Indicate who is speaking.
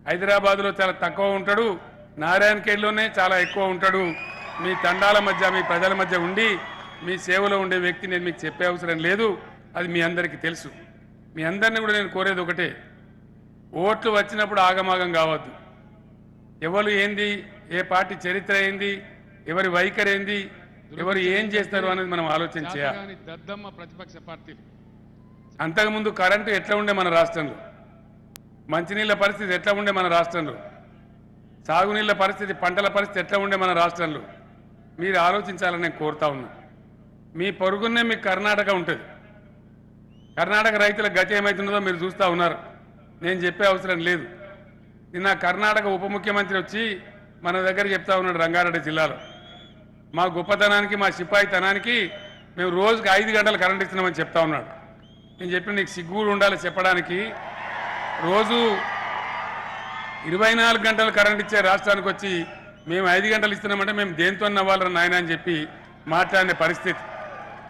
Speaker 1: హైదరాబాద్లో చాలా తక్కువ ఉంటాడు, నారాయణఖేడ్లోనే చాలా ఎక్కువ ఉంటాడు. మీ తండాల మధ్య మీ ప్రజల మధ్య ఉండి మీ సేవలో ఉండే వ్యక్తి నేను మీకు చెప్పే అవసరం లేదు, అది మీ అందరికీ తెలుసు. మీ అందరినీ కూడా నేను కోరేది ఒకటే, ఓట్లు వచ్చినప్పుడు ఆగమాగం కావద్దు. ఎవరు ఏంది, ఏ పార్టీ చరిత్ర ఏంది, ఎవరి వైఖరి ఏంది, ఎవరు ఏం చేస్తారు అనేది మనం ఆలోచన చేయాలి.
Speaker 2: దద్దమ్మ ప్రతిపక్ష పార్టీలు
Speaker 1: అంతకుముందు కరెంటు ఎట్లా ఉండే మన రాష్ట్రంలో, మంచినీళ్ళ పరిస్థితి ఎట్లా ఉండే మన రాష్ట్రంలో, సాగునీళ్ళ పరిస్థితి, పంటల పరిస్థితి ఎట్లా ఉండే మన రాష్ట్రంలో మీరు ఆలోచించాలని నేను కోరుతా ఉన్నా. మీ పొరుగునే మీకు కర్ణాటక ఉంటుంది. కర్ణాటక రైతుల గతి ఏమవుతుందో మీరు చూస్తూ ఉన్నారు, నేను చెప్పే అవసరం లేదు. నిన్న కర్ణాటక ఉప ముఖ్యమంత్రి వచ్చి మన దగ్గర చెప్తా ఉన్నాడు, రంగారెడ్డి జిల్లాలో మా గొప్పతనానికి మా సిపాయితనానికి మేము రోజుకి 5 గంటలు కరెంట్ ఇస్తున్నామని చెప్తా ఉన్నాడు. నేను చెప్పిన నీకు సిగ్గు ఉండాలి చెప్పడానికి. రోజు 24 గంటలు కరెంట్ ఇచ్చే రాష్ట్రానికి వచ్చి మేము 5 గంటలు ఇస్తున్నామంటే మేము దేంతో నవ్వాలరా నాయన అని చెప్పి మాట్లాడిన పరిస్థితి.